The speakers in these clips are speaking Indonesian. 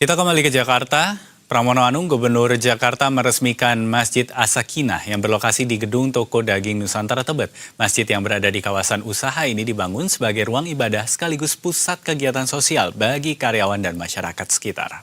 Kita kembali ke Jakarta. Pramono Anung, Gubernur Jakarta meresmikan Masjid As-Sakinah yang berlokasi di Gedung Toko Daging Nusantara Tebet. Masjid yang berada di kawasan usaha ini dibangun sebagai ruang ibadah sekaligus pusat kegiatan sosial bagi karyawan dan masyarakat sekitar.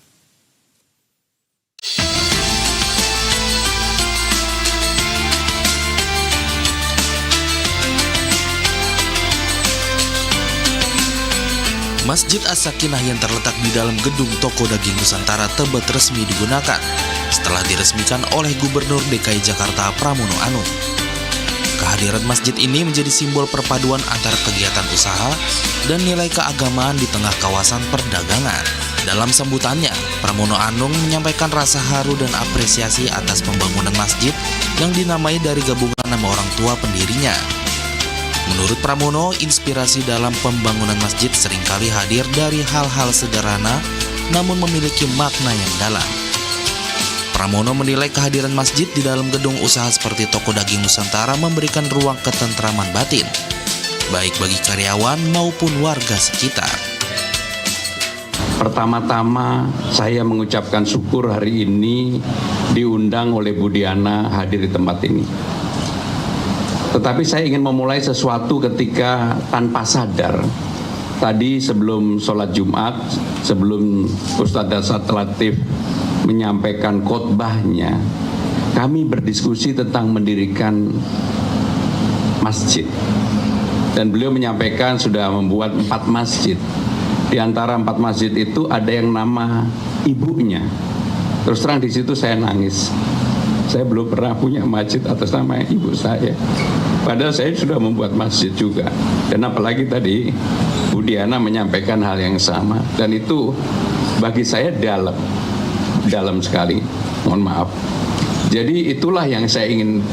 Masjid As-Sakinah yang terletak di dalam gedung Toko Daging Nusantara Tebet resmi digunakan setelah diresmikan oleh Gubernur DKI Jakarta Pramono Anung. Kehadiran masjid ini menjadi simbol perpaduan antara kegiatan usaha dan nilai keagamaan di tengah kawasan perdagangan. Dalam sambutannya, Pramono Anung menyampaikan rasa haru dan apresiasi atas pembangunan masjid yang dinamai dari gabungan nama orang tua pendirinya. Menurut Pramono, inspirasi dalam pembangunan masjid seringkali hadir dari hal-hal sederhana namun memiliki makna yang dalam. Pramono menilai kehadiran masjid di dalam gedung usaha seperti Toko Daging Nusantara memberikan ruang ketentraman batin, baik bagi karyawan maupun warga sekitar. Pertama-tama saya mengucapkan syukur hari ini diundang oleh Bu Diana hadir di tempat ini. Tetapi saya ingin memulai sesuatu ketika tanpa sadar. Tadi sebelum sholat Jumat, sebelum Ustadz Dasat Latif menyampaikan khotbahnya, kami berdiskusi tentang mendirikan masjid. Dan beliau menyampaikan sudah membuat 4 masjid. Di antara 4 masjid itu ada yang nama ibunya. Terus terang di situ saya nangis. Saya belum pernah punya masjid atas nama ibu saya. Padahal saya sudah membuat masjid juga. Dan apalagi tadi Bu Diana menyampaikan hal yang sama. Dan itu bagi saya dalam sekali. Mohon maaf. Jadi itulah yang saya ingin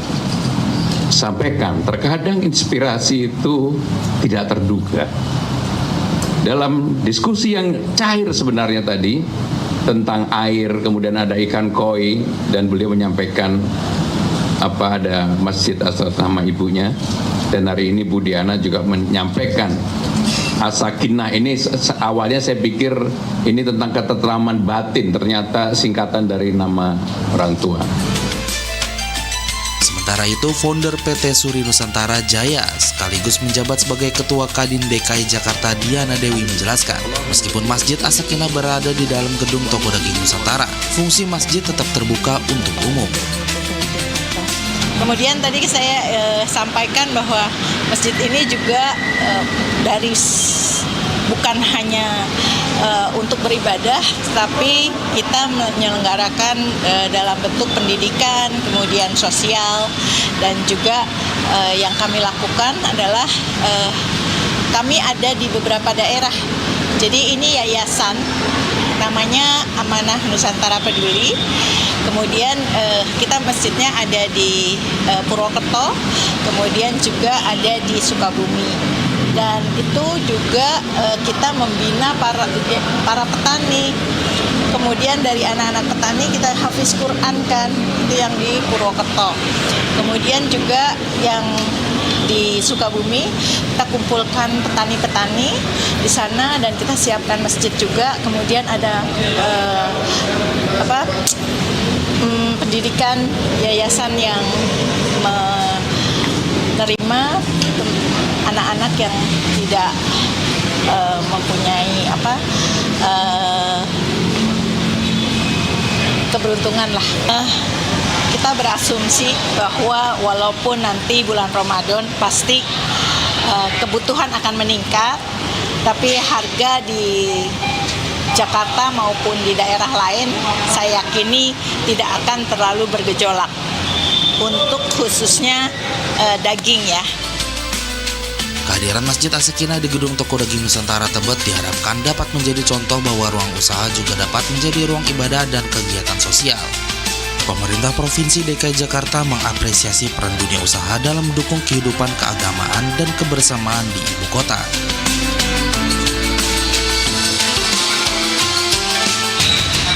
sampaikan. Terkadang inspirasi itu tidak terduga. Dalam diskusi yang cair sebenarnya tadi, tentang air, kemudian ada ikan koi, dan beliau menyampaikan ada masjid atas nama ibunya. Dan hari ini Bu Diana juga menyampaikan As-Sakinah ini awalnya saya pikir ini tentang ketentraman batin, ternyata singkatan dari nama orang tua. Sementara itu, founder PT Suri Nusantara Jaya sekaligus menjabat sebagai Ketua Kadin DKI Jakarta Diana Dewi menjelaskan, meskipun Masjid As-Sakinah berada di dalam gedung Toko Daging Nusantara, fungsi masjid tetap terbuka untuk umum. Kemudian tadi saya sampaikan bahwa masjid ini juga bukan hanya untuk beribadah, tapi kita menyelenggarakan dalam bentuk pendidikan, kemudian sosial, dan juga yang kami lakukan adalah kami ada di beberapa daerah. Jadi ini yayasan, namanya Amanah Nusantara Peduli. Kemudian kita masjidnya ada di Purwokerto, kemudian juga ada di Sukabumi. Dan itu juga kita membina para petani. Kemudian dari anak-anak petani kita hafiz Quran kan, itu yang di Purwokerto. Kemudian juga yang di Sukabumi kita kumpulkan petani-petani di sana dan kita siapkan masjid juga. Kemudian ada pendidikan yayasan yang menerima anak-anak yang tidak mempunyai keberuntungan lah. Kita berasumsi bahwa walaupun nanti bulan Ramadan pasti kebutuhan akan meningkat, tapi harga di Jakarta maupun di daerah lain saya yakini tidak akan terlalu bergejolak untuk khususnya daging ya. Kehadiran Masjid As-Sakinah di gedung Toko Daging Nusantara Tebet diharapkan dapat menjadi contoh bahwa ruang usaha juga dapat menjadi ruang ibadah dan kegiatan sosial. Pemerintah Provinsi DKI Jakarta mengapresiasi peran dunia usaha dalam mendukung kehidupan keagamaan dan kebersamaan di ibu kota.